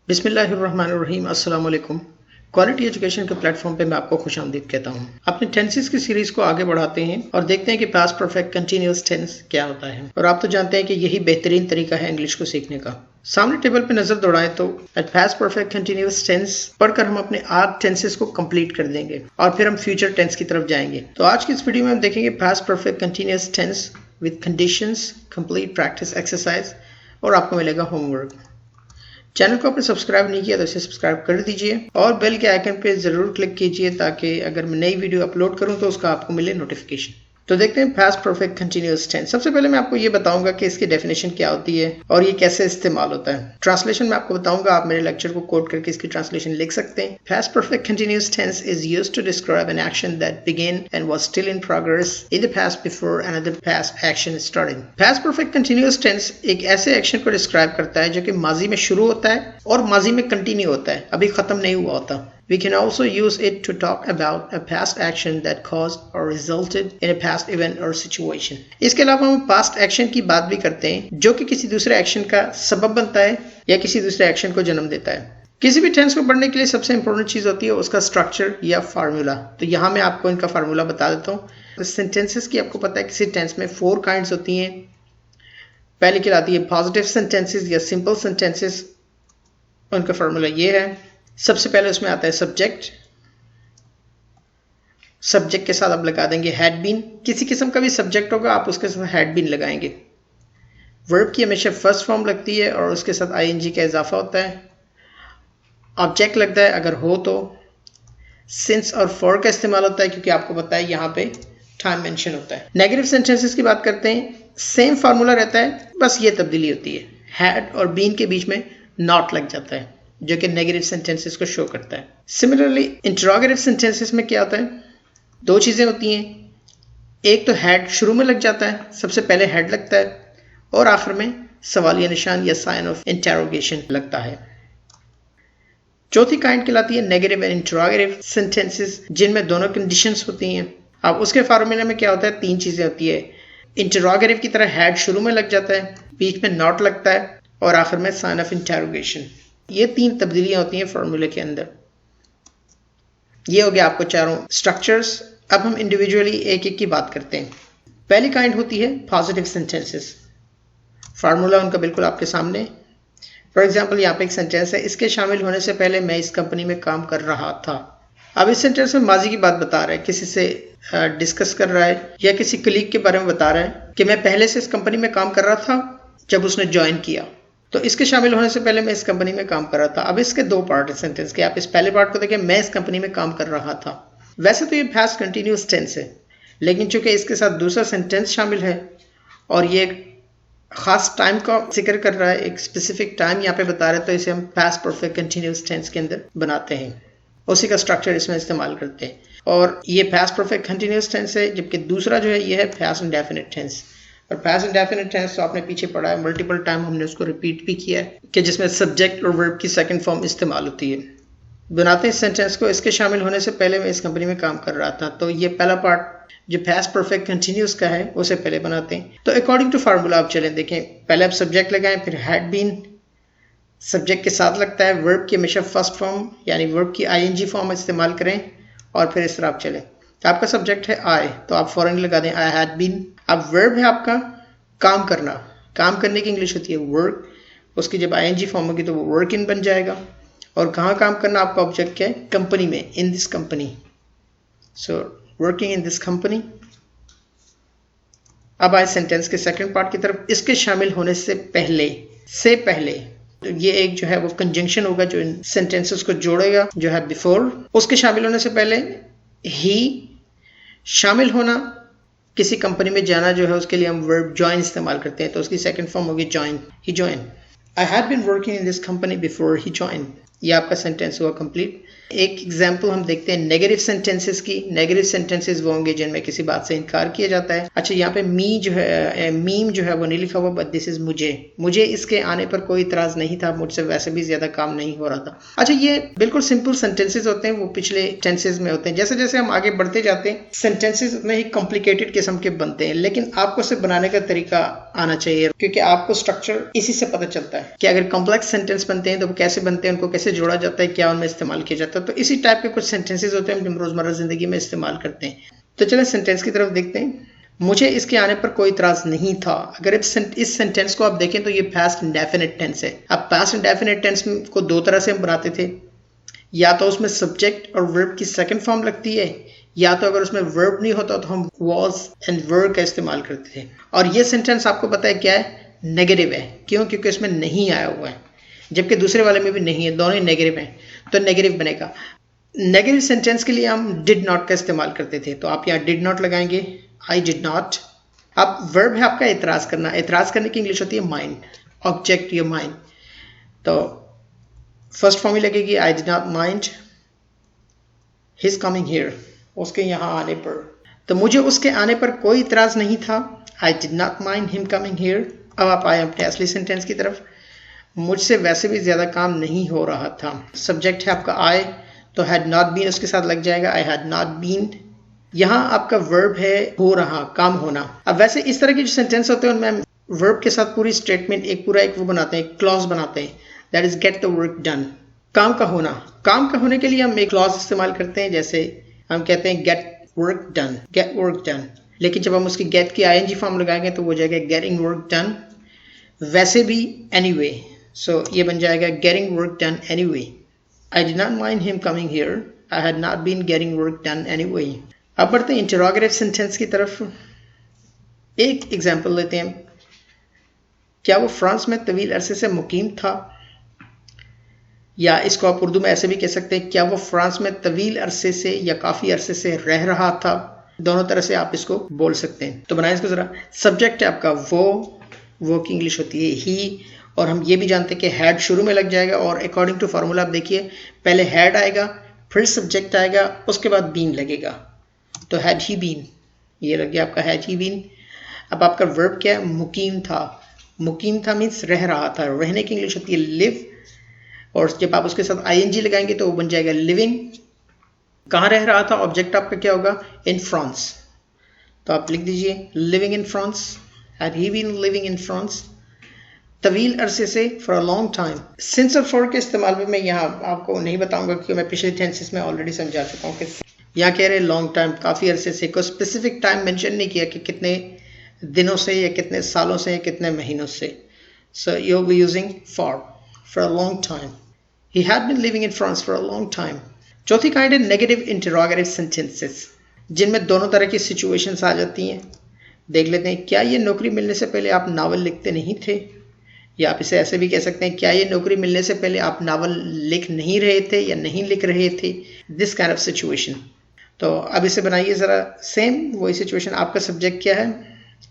बिस्मिल्लाहिर्रहमानिर्रहीम अस्सलाम वालेकुम। क्वालिटी एजुकेशन के प्लेटफॉर्म पे मैं आपको खुशामदीद कहता हूँ। अपने टेंसेस की सीरीज को आगे बढ़ाते हैं और देखते हैं कि पास्ट परफेक्ट कंटिन्यूअस टेंस क्या होता है। और आप तो जानते हैं कि यही बेहतरीन तरीका है इंग्लिश को सीखने का। सामने टेबल पे नजर दौड़ाएं तो पास्ट परफेक्ट कंटिन्यूअस टेंस पढ़कर हम अपने 8 टेंसेस को कंप्लीट कर देंगे और फिर हम फ्यूचर टेंस की तरफ जाएंगे। तो आज की इस वीडियो में हम देखेंगे past perfect continuous tense with conditions, complete practice exercise और आपको मिलेगा होमवर्क। चैनल को आपने सब्सक्राइब नहीं किया तो इसे सब्सक्राइब कर दीजिए और बेल के आइकन पे जरूर क्लिक कीजिए ताकि अगर मैं नई वीडियो अपलोड करूं तो उसका आपको मिले नोटिफिकेशन। तो देखते हैं पास्ट परफेक्ट कंटिन्यूअस टेंस। सबसे पहले मैं आपको ये बताऊंगा कि इसकी डेफिनेशन क्या होती है और ये कैसे इस्तेमाल होता है। ट्रांसलेशन मैं आपको बताऊंगा, आप मेरे लेक्चर को कोट करके इसकी ट्रांसलेशन लिख सकते हैं। Past perfect continuous tense is used to describe an action that began and was still in progress in the past before another past action started. Past perfect continuous tense एक ऐसे action को describe करता है जो कि माजी में शुरू होता है और माजी में कंटिन्यू होता है, अभी खत्म नहीं हुआ होता। We can also use it to talk about a past action that caused or resulted in a past event or situation. इसके अलावा हम past action की बात भी करते हैं जो कि किसी दूसरे एक्शन का सबब बनता है या किसी दूसरे एक्शन को जन्म देता है। किसी भी टेंस को पढ़ने के लिए सबसे इंपॉर्टेंट चीज होती है उसका स्ट्रक्चर या फार्मूला। तो यहाँ मैं आपको इनका फार्मूला बता देता हूँ। सेंटेंसेस की आपको पता है किसी टेंस में 4 काइंड्स होती हैं। पहली कहलाती है पॉजिटिव सेंटेंसेस या सिंपल सेंटेंसेस। उनका फार्मूला ये है। सबसे पहले उसमें आता है सब्जेक्ट। सब्जेक्ट के साथ आप लगा देंगे हैड बीन। किसी किस्म का भी सब्जेक्ट होगा आप उसके साथ हैड बीन लगाएंगे। वर्ब की हमेशा फर्स्ट फॉर्म लगती है और उसके साथ आईएनजी का इजाफा होता है। ऑब्जेक्ट लगता है अगर हो तो। सिंस और फॉर का इस्तेमाल होता है क्योंकि आपको पता है यहाँ पे टाइम मेंशन होता है। नेगेटिव सेंटेंसेस की बात करते हैं, सेम फार्मूला रहता है, बस ये तब्दीली होती है, हैड और बीन के बीच में नॉट लग जाता है जो कि नेगेटिव सेंटेंसेस को शो करता है। सिमिलरली इंटरोगेटिव सेंटेंसेस में क्या होता है, 2 चीजें होती हैं। एक तो हैड शुरू में लग जाता है, सबसे पहले हैड लगता है और आखिर में सवालिया निशान या साइन ऑफ इंटरोगेशन लगता है। चौथी काइंड कहलाती है नेगेटिव एंड इंटरोगेटिव सेंटेंसेस जिनमें दोनों कंडीशंस होती हैं। अब उसके फार्मूले में क्या होता है, 3 चीजें होती है। इंटरोगेटिव की तरह हैड शुरू में लग जाता है, बीच में नॉट लगता है और आखिर में साइन ऑफ इंटरोगेशन। ये 3 तब्दीलियां होती हैं फार्मूले के अंदर। ये हो गया आपको चारों स्ट्रक्चर्स। अब हम इंडिविजुअली एक एक की बात करते हैं। पहली काइंड होती है पॉजिटिव सेंटेंसेस। फार्मूला उनका बिल्कुल आपके सामने। फॉर एग्जांपल यहाँ पे एक सेंटेंस है, इसके शामिल होने से पहले मैं इस कंपनी में काम कर रहा था। अब इस सेंटेंस में माजी की बात बता रहा है, किसी से डिस्कस कर रहा है या किसी कलीग के बारे में बता रहा है कि मैं पहले से इस कंपनी में काम कर रहा था जब उसने ज्वाइन किया। तो इसके शामिल होने से पहले मैं इस कंपनी में काम कर रहा था। अब इसके 2 पार्ट है सेंटेंस के। आप इस पहले पार्ट को देखें, मैं इस कंपनी में काम कर रहा था। वैसे तो ये पास्ट कंटिन्यूअस टेंस है, लेकिन चूंकि इसके साथ दूसरा सेंटेंस शामिल है और ये एक खास टाइम का जिक्र कर रहा है, एक स्पेसिफिक टाइम यहाँ पे बता रहा है, तो इसे हम पास्ट परफेक्ट कंटिन्यूअस टेंस के अंदर बनाते हैं। उसी का स्ट्रक्चर इसमें इस्तेमाल करते हैं और ये पास्ट परफेक्ट कंटिन्यूअस टेंस है। जबकि दूसरा जो है ये है पास्ट इंडेफिनिट टेंस। और पास्ट इंडेफिनिट टेंस तो आपने पीछे पढ़ा है, मल्टीपल टाइम हमने उसको रिपीट भी किया है कि जिसमें सब्जेक्ट और वर्ब की सेकंड फॉर्म इस्तेमाल होती है। बनाते हैं इस सेंटेंस को, इसके शामिल होने से पहले मैं इस कंपनी में काम कर रहा था। तो ये पहला पार्ट जो पास्ट परफेक्ट कंटिन्यूअस का है उसे पहले बनाते हैं। तो अकॉर्डिंग टू फार्मूला आप चलें देखें, पहले आप सब्जेक्ट लगाएं, फिर हैड बीन सब्जेक्ट के साथ लगता है, वर्ब की हमेशा फर्स्ट फॉर्म यानी वर्ब की आईएनजी फॉर्म इस्तेमाल करें और फिर इस तरह आप चलें। तो आपका सब्जेक्ट है आई, तो आप फौरन लगा दें आई हैड बीन। अब वर्ब है आपका काम करना, काम करने की इंग्लिश होती है वर्क। उसकी जब आईएनजी फॉर्म होगी तो वो वर्क इन बन जाएगा। और कहाँ काम करना, आपका ऑब्जेक्ट क्या है, कंपनी में, इन this company. So working in this company. अब आए सेंटेंस के सेकंड पार्ट की तरफ, इसके शामिल होने से पहले तो ये एक जो है वो कंजंक्शन होगा जो इन सेंटेंसेस को जोड़ेगा, जो है बिफोर। उसके शामिल होने से पहले ही, शामिल होना, किसी कंपनी में जाना जो है उसके लिए हम वर्ब ज्वाइन इस्तेमाल करते हैं, तो उसकी सेकंड फॉर्म होगी join, he join. I had been working in this company before he join. ये आपका सेंटेंस हुआ कंप्लीट। एक एग्जांपल हम देखते हैं नेगेटिव सेंटेंसेस की। नेगेटिव सेंटेंसेस वो होंगे जिनमें किसी बात से इनकार किया जाता है। अच्छा, यहाँ पे मीम जो है वो नहीं लिखा हुआ, बट दिस इज मुझे इसके आने पर कोई इतराज नहीं था, मुझसे वैसे भी ज्यादा काम नहीं हो रहा था। अच्छा, ये बिल्कुल सिंपल सेंटेंसेस होते हैं, वो पिछले टेंसेस में होते हैं। जैसे जैसे हम आगे बढ़ते जाते हैं सेंटेंसेस उतने ही कॉम्प्लिकेटेड किस्म के बनते हैं, लेकिन आपको सिर्फ बनाने का तरीका आना चाहिए, क्योंकि आपको स्ट्रक्चर इसी से पता चलता है कि अगर कॉम्प्लेक्स सेंटेंस बनते हैं तो वो कैसे बनते हैं, उनको कैसे जोड़ा जाता है, क्या उनमें इस्तेमाल किया जाता है। तो इसी टाइप के कुछ सेंटेंसेस होते हैं जो हम रोजमर्रा जिंदगी में इस्तेमाल करते हैं। तो चलें सेंटेंस की तरफ देखते हैं। मुझे इसके आने पर कोई इतराज नहीं था। अगर इस सेंटेंस को आप देखें तो ये पास्ट इंडेफिनिट टेंस है। अब पास्ट इंडेफिनिट टेंस को दो तरह से हम बनाते थे, या तो उसमें सब्जेक्ट और वर्ब की सेकंड फॉर्म लगती है, या तो अगर उसमें वर्ब नहीं होता तो हम वॉज एंड वर का इस्तेमाल करते थे। और ये सेंटेंस आपको पता है क्या है, नेगेटिव है। क्यों? क्योंकि इसमें नहीं आया हुआ है, जबकि दूसरे वाले में भी नहीं है, दोनों ही नेगेटिव हैं, तो नेगेटिव बनेगा। नेगेटिव सेंटेंस के लिए हम डिड नॉट का इस्तेमाल करते थे, तो आप यहाँ डिड नॉट लगाएंगे, आई डिड नॉट। अब वर्ब है आपका एतराज करना। एतराज करने की इंग्लिश होती है माइंड, ऑब्जेक्ट योर माइंड। तो फर्स्ट फॉर्म ही लगेगी आई did not mind his coming here, उसके यहाँ आने पर। तो मुझे उसके आने पर कोई इतराज नहीं था, आई did not mind him coming here. अब आप आए अपने असली सेंटेंस की तरफ। मुझसे वैसे भी ज्यादा काम नहीं हो रहा था। सब्जेक्ट है आपका आई, तो हैड नॉट बीन उसके साथ लग जाएगा, आई हैड नॉट बीन। यहाँ आपका वर्ब है हो रहा, काम होना। अब वैसे इस तरह के जो सेंटेंस होते हैं उनमें वर्ब के साथ पूरी स्टेटमेंट एक वो बनाते हैं, क्लॉज बनाते हैं, that is get the work done. काम का होना, काम का होने के लिए हम एक क्लॉज इस्तेमाल करते हैं, जैसे हम कहते हैं get work done, get work done. लेकिन जब हम उसकी गेट की आईएनजी फॉर्म लगाएंगे तो वो हो जाएगा गेटिंग वर्क डन। वैसे भी एनीवे, सो ये बन जाएगा getting work done anyway. I did not mind him coming here, I had not been getting work done anyway. अब बढ़ते हैं इंटरोगेटिव सेंटेंस की तरफ। एक एग्जाम्पल लेते हैं। क्या वो फ्रांस में तवील अरसे से मुकीम था, या इसको आप उर्दू में ऐसे भी कह सकते हैं, क्या वो फ्रांस में तवील अरसे से या काफ़ी अरसे से रह रहा था। दोनों तरह से आप इसको बोल सकते हैं। तो बनाए इसको ज़रा। सब्जेक्ट है आपका वो की इंग्लिश होती है ही, और हम ये भी जानते हैं कि हैड शुरू में लग जाएगा, और अकॉर्डिंग टू फार्मूला आप देखिए पहले हैड आएगा, फिर सब्जेक्ट आएगा, उसके बाद बीन लगेगा। तो हैड ही बीन, ये लग गया आपका हैड ही बीन। अब आपका वर्ब क्या है, मुकीम था। मुकीम था मीन्स रह रहा था। रहने की इंग्लिश होती है लिव, और जब आप उसके साथ आईएनजी लगाएंगे तो वो बन जाएगा लिविंग। कहाँ रह रहा था, ऑब्जेक्ट आपका क्या होगा, इन फ्रांस। तो आप लिख दीजिए living in France, had he been living in France. तवील अरसे से, for a long time. Since और फॉर के इस्तेमाल भी मैं यहाँ आपको नहीं बताऊंगा, क्योंकि मैं पिछले टेंसेस में ऑलरेडी समझा चुका हूँ कि यहाँ कह रहे लॉन्ग टाइम, काफ़ी अरसे से। कोई स्पेसिफिक टाइम मेंशन नहीं किया कि कितने दिनों से या कितने सालों से या कितने महीनों से। So you will be using for a long time. He had been living in France for a long time. चौथी काइंड है नेगेटिव इंटरोगेटिव सेंटेंसेस, जिनमें दोनों तरह की सिचुएशंस आ जाती हैं। देख लेते हैं। क्या ये नौकरी मिलने से पहले आप नावल लिखते नहीं थे, या आप इसे ऐसे भी कह सकते हैं, क्या ये नौकरी मिलने से पहले आप नावल लिख नहीं रहे थे या नहीं लिख रहे थे। This kind of situation. तो अब इसे बनाइए ज़रा सेम वही सिचुएशन। आपका सब्जेक्ट क्या है,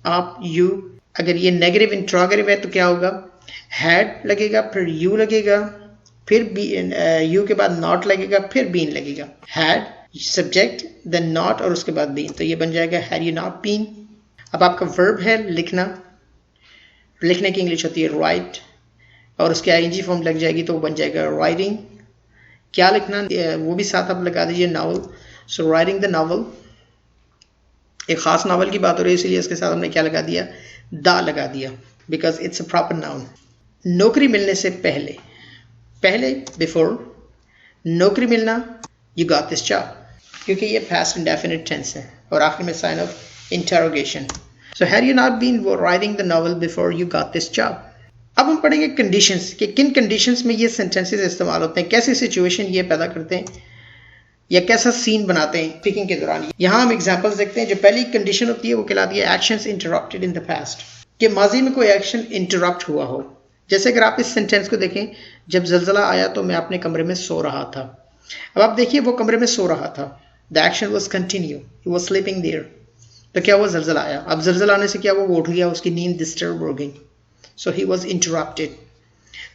आप, यू। अगर ये नेगेटिव इंट्रोगेटिव है तो क्या होगा, हैड लगेगा, फिर यू लगेगा, फिर बी, यू के बाद नॉट लगेगा, फिर बीन लगेगा। हैड सब्जेक्ट, देन नॉट, और उसके बाद बीन। तो ये बन जाएगा हैड यू नॉट बीन। अब आपका वर्ब है लिखना। लिखने की इंग्लिश होती है राइट, और उसके आईएनजी फॉर्म लग जाएगी तो वो बन जाएगा राइटिंग। क्या लिखना, वो भी साथ आप लगा दीजिए, novel. So writing the novel. एक खास नावल की बात हो रही है, इसलिए इसके साथ हमने क्या लगा दिया, दा लगा दिया, because it's a proper noun. नौकरी मिलने से पहले, पहले बिफोर, नौकरी मिलना, यू गॉट दिस जॉब, क्योंकि ये पास्ट इंडेफिनिट टेंस है, और आखिर में sign of interrogation. So had you not been writing the novel before you got this job. अब हम पढ़ेंगे कंडीशंस, कि किन कंडीशंस में ये सेंटेंसेस इस्तेमाल होते हैं, कैसी सिचुएशन ये पैदा करते हैं, या कैसा सीन बनाते हैं स्पीकिंग के दौरान। यहाँ हम एग्जांपल्स देखते हैं। जो पहली कंडीशन होती है वो कहलाती है actions interrupted in the past, कि माजी में कोई एक्शन इंटरप्ट हुआ हो। जैसे अगर आप इस सेंटेंस को देखें, जब जलजला आया तो मैं अपने कमरे में सो रहा था। अब आप देखिए वो कमरे में सो रहा था, the action was continue, he was sleeping there. तो क्या हुआ, जलजला आया। अब जलजला आने से क्या वो उठ गया, उसकी नींद डिस्टर्ब हो गई, सो ही वॉज इंटरप्टेड।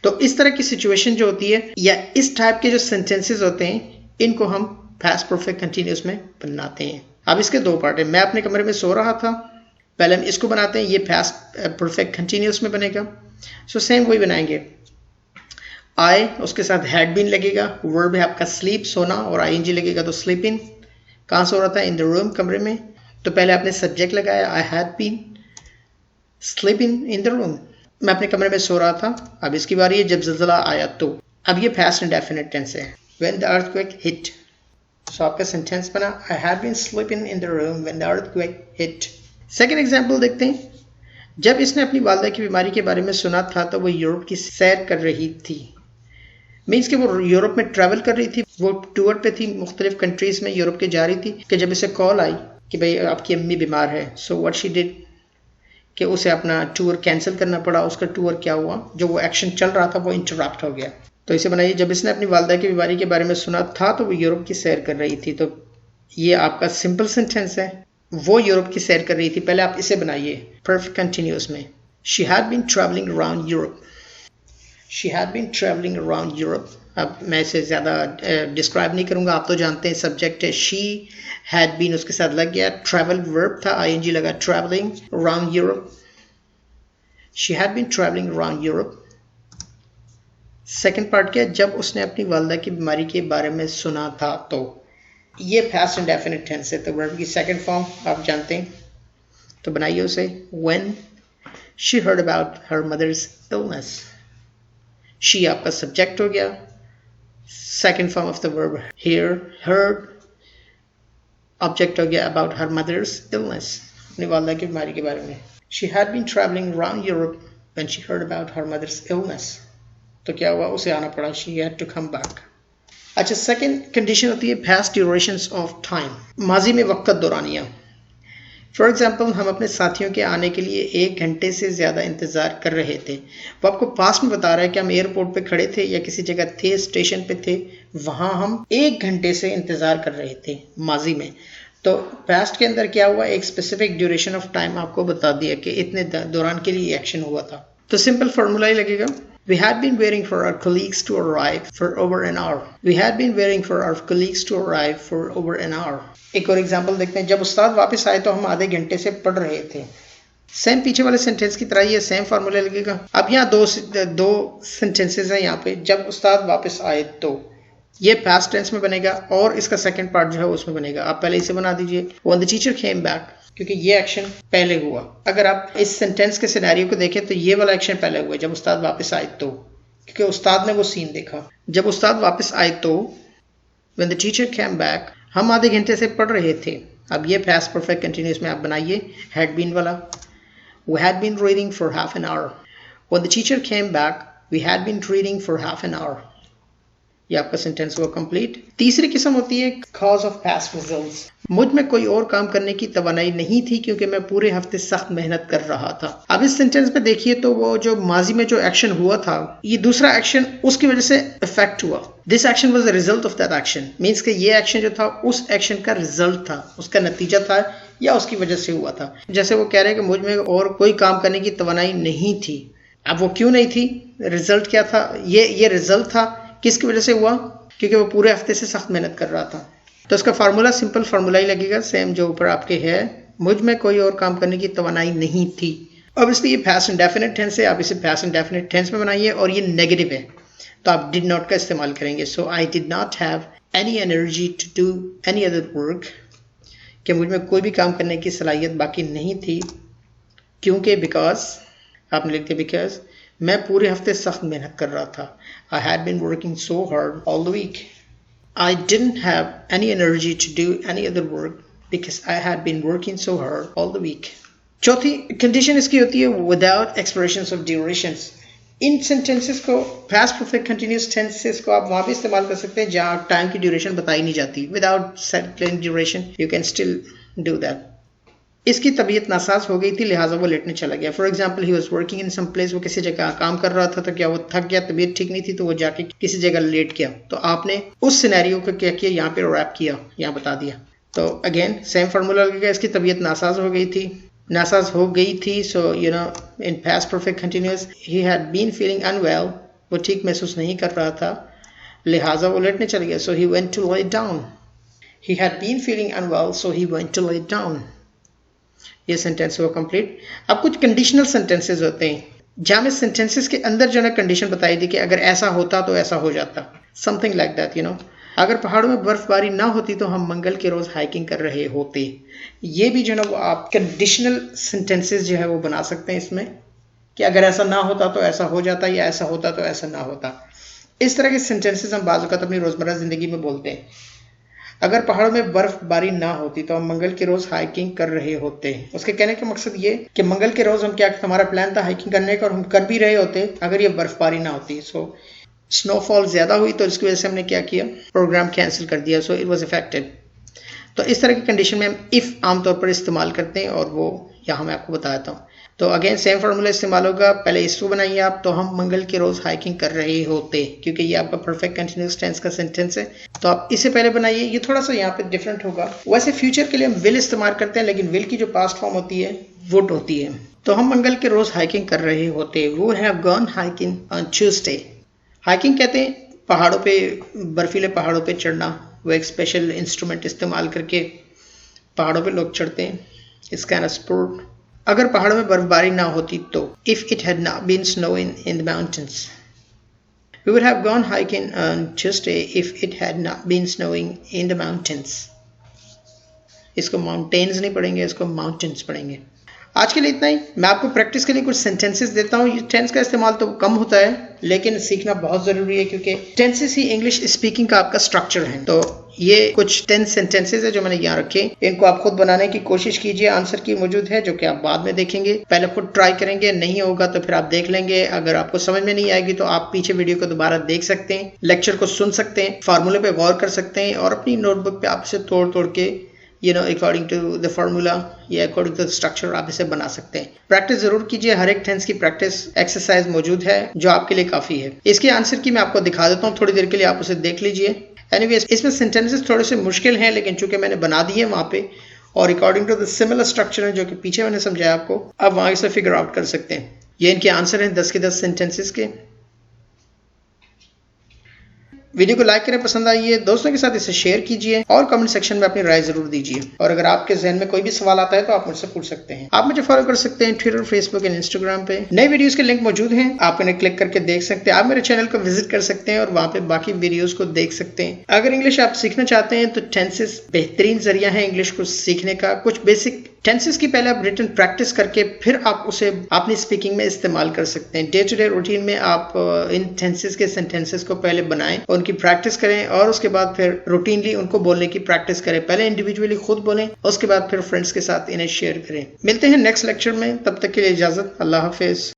तो इस तरह की सिचुएशन जो होती है, या इस टाइप के जो सेंटेंसेस होते हैं, इनको हम पास्ट परफेक्ट कंटिन्यूस में बनाते हैं। अब इसके दो पार्ट है। मैं अपने कमरे में सो रहा था, पहले हम इसको बनाते हैं, ये पास्ट परफेक्ट कंटिन्यूस में बनेगा। सो सेम वही बनाएंगे। आई, उसके साथ हैड बीन लगेगा, वर्ब है आपका स्लीप, सोना, और आईएनजी लगेगा तो स्लीप इन। कहाँ सो रहा था, इन द रूम, कमरे में। तो पहले आपने सब्जेक्ट लगाया, I had been, sleeping in the room, मैं अपने कमरे में सो रहा था। अब इसकी बारी है जब ज़लज़ला आया तो। अब ये past indefinite tense है, when the earthquake hit। so आपका सेंटेंस बना I had been sleeping in the room when the earthquake hit। Second example देखते हैं। जब इसने अपनी वालदा की बीमारी के बारे में सुना था तो वो यूरोप की सैर कर रही थी। मीन्स कि वो यूरोप में ट्रैवल कर रही थी, वो टूर पे थी, मुख्तलिफ कंट्रीज में यूरोप के जा रही थी कि जब इसे कॉल आई कि भाई आपकी अम्मी बीमार है। सो व्हाट शी डिड कि उसे अपना टूर कैंसिल करना पड़ा। उसका टूर क्या हुआ, जो वो एक्शन चल रहा था वो इंटरप्ट हो गया। तो इसे बनाइए जब इसने अपनी वालदा की बीमारी के बारे में सुना था तो वो यूरोप की सैर कर रही थी। तो ये आपका सिंपल सेंटेंस है, वो यूरोप की सैर कर रही थी। पहले आप इसे बनाइए परफेक्ट कंटिन्यूअस में। She had been travelling around Europe, she had been travelling around Europe. अब मैं इसे ज़्यादा डिस्क्राइब नहीं करूँगा, आप तो जानते हैं सब्जेक्ट है शी, हैड बीन उसके साथ लग गया, ट्रैवल वर्ब था, आईएनजी लगा, travelling around Europe. She had been travelling around Europe. Second part क्या, जब उसने अपनी वालदा की बीमारी के बारे में सुना था तो। ये पास्ट इंडेफिनिट टेंस है, तो वर्ब की सेकेंड फॉर्म आप जानते हैं, तो बनाइए उसे when she heard about her mother's illness. She आपका सब्जेक्ट हो गया, second form of the verb hear, heard object हो गया, अबाउट हर मदर्स इलनेस, अपनी वालदा की बीमारी के बारे में। She had been travelling around Europe when she heard about her mother's illness. तो क्या हुआ, उसे आना पड़ा, she had to come back. अच्छा, सेकंड कंडीशन होती है पास्ट ड्यूरेशंस ऑफ टाइम, माजी में वक्त दौरानिया। फॉर एग्जांपल हम अपने साथियों के आने के लिए 1 घंटे से ज़्यादा इंतज़ार कर रहे थे। वो आपको पास्ट में बता रहा है कि हम एयरपोर्ट पे खड़े थे या किसी जगह थे, स्टेशन पे थे, वहाँ हम 1 घंटे से इंतज़ार कर रहे थे माजी में। तो पास्ट के अंदर क्या हुआ, एक स्पेसिफिक ड्यूरेशन ऑफ टाइम आपको बता दिया कि इतने दौरान के लिए एक्शन हुआ था। तो सिंपल फार्मूला ही लगेगा, We had been waiting for our colleagues to arrive for over an hour. We had been waiting for our colleagues to arrive for over an hour. एक और एग्जांपल देखते हैं, जब उस्ताद वापस आए तो हम आधे घंटे से पढ़ रहे थे। सेम पीछे वाले सेंटेंस की तरह ये सेम फार्मूला लगेगा। अब यहाँ दो सेंटेंसेस हैं यहाँ पे, जब उस्ताद वापस आए तो ये पास्ट टेंस में बनेगा और इसका सेकंड पार्ट जो है उसमें बनेगा। आप पहले इसे बना दीजिए, When the teacher came back, क्योंकि ये एक्शन पहले हुआ। अगर आप इस सेंटेंस के सिनेरियो को देखें तो ये वाला एक्शन पहले हुआ जब उस्ताद वापस आए तो, क्योंकि उस्ताद ने वो सीन देखा। जब उस्ताद वापस आए तो When the teacher came back, हम आधे घंटे से पढ़ रहे थे। अब ये पास्ट परफेक्ट कंटिन्यूअस में आप बनाइए हैड बीन वाला, We had been reading for half an hour. When the teacher came back, we had been reading for half an hour. ये आपका सेंटेंस हुआ कंप्लीट। तीसरी किस्म होती है कॉज ऑफ पास्ट रिजल्ट्स। मुझ में कोई और काम करने की तवानाई नहीं थी क्योंकि मैं पूरे हफ्ते सख्त मेहनत कर रहा था। अब इस सेंटेंस पे देखिए तो वो जो माजी में जो एक्शन हुआ था, ये दूसरा एक्शन उसकी वजह से इफेक्ट हुआ। This action was the result of that action, means कि ये एक्शन जो था उस एक्शन का रिजल्ट था, उसका नतीजा था या उसकी वजह से हुआ था। जैसे वो कह रहे हैं कि मुझ में और कोई काम करने की तवानाई नहीं थी। अब वो क्यों नहीं थी, रिजल्ट क्या था, ये रिजल्ट था, किसकी वजह से हुआ, क्योंकि वो पूरे हफ्ते से सख्त मेहनत कर रहा था। तो इसका फार्मूला सिंपल फार्मूला ही लगेगा, सेम जो ऊपर आपके है, मुझ में कोई और काम करने की तवानाई नहीं थी। अब इसलिए ये पास्ट इंडेफिनिट टेंस है, आप इसे पास्ट इंडेफिनिट टेंस में बनाइए और ये नेगेटिव है तो आप डिड नॉट का इस्तेमाल करेंगे। So I did not have any energy to do any other work, कि मुझ में कोई भी काम करने की सलाहियत बाकी नहीं थी, क्योंकि बिकॉज आपने लिख दिया बिकॉज मैं पूरे हफ्ते सख्त मेहनत कर रहा था। I had been working so hard all the week. I didn't have any energy to do any other work because I had been working so hard all the week. चौथी कंडीशन इसकी होती है without expressions of durations. In sentences को past perfect continuous tenses को आप वहाँ भी इस्तेमाल कर सकते हैं जहाँ टाइम की ड्यूरेशन बताई नहीं जाती। Without setting duration, you can still do that. इसकी तबीयत नासाज हो गई थी लिहाजा वो लेटने चला गया। For example he was working in some place, वो किसी जगह काम कर रहा था तो क्या वो थक गया, तबीयत ठीक नहीं थी तो वो जाके किसी जगह लेट गया। तो आपने उस सिनेरियो को क्या किया, यहाँ पे रैप किया, यहाँ बता दिया। तो अगेन सेम फार्मूला लगेगा, इसकी तबीयत नासाज हो गई थी। So you know in past perfect continuous he had been feeling unwell, वो ठीक महसूस नहीं कर रहा था लिहाजा वो लेटने चला गया। So he went to lay down, he had been feeling unwell so he went to lay down. ये सेंटेंस हुआ कंप्लीट। अब कुछ कंडीशनल सेंटेंसेस होते हैं जहाँ में सेंटेंसेस के अंदर जो है कंडीशन बताई थी कि अगर ऐसा होता तो ऐसा हो जाता, something like that, you know. अगर पहाड़ों में बर्फबारी ना होती तो हम मंगल के रोज हाइकिंग कर रहे होते। ये भी जो है ना वो आप कंडीशनल सेंटेंसेस जो है वो बना सकते हैं इसमें, कि अगर ऐसा ना होता तो ऐसा हो जाता, या ऐसा होता तो ऐसा ना होता। इस तरह के सेंटेंसेस हम बाज़ औक़ात अपनी रोज़मर्रा ज़िंदगी में बोलते हैं। अगर पहाड़ों में बर्फबारी ना होती तो हम मंगल के रोज हाइकिंग कर रहे होते। उसके कहने का मकसद ये कि मंगल के रोज हम क्या, हमारा प्लान था हाइकिंग करने का और हम कर भी रहे होते अगर ये बर्फबारी ना होती। सो स्नोफॉल ज्यादा हुई तो इसकी वजह से हमने क्या किया, प्रोग्राम कैंसिल कर दिया। So it was affected. तो इस तरह की कंडीशन में हम इफ आमतौर पर इस्तेमाल करते हैं और वो यहाँ मैं आपको बता देता हूँ। तो अगेन सेम फार्मूला इस्तेमाल होगा। पहले इसको बनाइए आप, तो हम मंगल के रोज हाइकिंग कर रहे होते, क्योंकि ये आपका परफेक्ट कंटिन्यूअस टेंस का सेंटेंस है। तो आप इसे पहले बनाइए। ये थोड़ा सा यहाँ पे डिफरेंट होगा। वैसे फ्यूचर के लिए हम विल इस्तेमाल करते हैं, लेकिन विल की जो पास्ट फॉर्म होती है वुड होती है। तो हम मंगल के रोज हाइकिंग कर रहे होते, would have gone hiking on Tuesday. Hiking कहते हैं पहाड़ों पे, बर्फीले पहाड़ों पे चढ़ना। वो एक स्पेशल इंस्ट्रूमेंट इस्तेमाल करके पहाड़ों पे लोग चढ़ते हैं, इस काइंड ऑफ स्पोर्ट। अगर पहाड़ों में बर्फबारी ना होती तो if it had not been snowing in the mountains, we would have gone hiking on Tuesday if it had not been snowing in the mountains. इसको माउंटेन्स नहीं पढ़ेंगे, इसको माउंटेन्स पढ़ेंगे। आज के लिए इतना ही। मैं आपको प्रैक्टिस के लिए कुछ सेंटेंसेस देता हूँ। टेंस का इस्तेमाल तो कम होता है, लेकिन सीखना बहुत ज़रूरी है, क्योंकि टेंसेस ही इंग्लिश स्पीकिंग का आपका स्ट्रक्चर है। तो ये कुछ 10 सेंटेंसेस है जो मैंने यहाँ रखे। इनको आप खुद बनाने की कोशिश कीजिए। आंसर की मौजूद है जो कि आप बाद में देखेंगे। पहले खुद ट्राई करेंगे, नहीं होगा तो फिर आप देख लेंगे। अगर आपको समझ में नहीं आएगी तो आप पीछे वीडियो को दोबारा देख सकते हैं, लेक्चर को सुन सकते हैं, फार्मूले पे गौर कर सकते हैं और अपनी नोटबुक पे आप इसे तोड़ तोड़ के अकॉर्डिंग टू द फार्मूला या अकॉर्डिंग टू द स्ट्रक्चर आप इसे बना सकते हैं। प्रैक्टिस जरूर कीजिए। हर एक टेंस की प्रैक्टिस एक्सरसाइज मौजूद है जो आपके लिए काफी है। इसके आंसर की मैं आपको दिखा देता हूँ, थोड़ी देर के लिए आप उसे देख लीजिए। एनीवेज, इसमें सेंटेंसेस थोड़े से मुश्किल हैं, लेकिन चूंकि मैंने बना दिए वहाँ पे और according to the similar structure है जो कि पीछे मैंने समझाया आपको, अब वहाँ से फिगर आउट कर सकते हैं। ये इनके आंसर हैं 10 के 10 सेंटेंसेस के। वीडियो को लाइक करें, पसंद आई है, दोस्तों के साथ इसे शेयर कीजिए और कमेंट सेक्शन में अपनी राय जरूर दीजिए। और अगर आपके जहन में कोई भी सवाल आता है तो आप मुझसे पूछ सकते हैं। आप मुझे फॉलो कर सकते हैं ट्विटर, फेसबुक एंड इंस्टाग्राम पे। नए वीडियोस के लिंक मौजूद हैं, आप इन्हें क्लिक करके देख सकते हैं। आप मेरे चैनल को विजिट कर सकते हैं और वहाँ पे बाकी वीडियोस को देख सकते हैं। अगर इंग्लिश आप सीखना चाहते हैं तो टेंसेस बेहतरीन जरिया है इंग्लिश को सीखने का। कुछ बेसिक टेंसेस की पहले आप रिटन प्रैक्टिस करके फिर आप उसे अपनी स्पीकिंग में इस्तेमाल कर सकते हैं। डे टू डे रूटीन में आप इन टेंसेस के सेंटेंसेस को पहले बनाएं और उनकी प्रैक्टिस करें और उसके बाद फिर रूटीनली उनको बोलने की प्रैक्टिस करें। पहले इंडिविजुअली खुद बोलें, उसके बाद फिर फ्रेंड्स के साथ इन्हें शेयर करें। मिलते हैं नेक्स्ट लेक्चर में, तब तक के लिए इजाजत। अल्लाह हाफिज।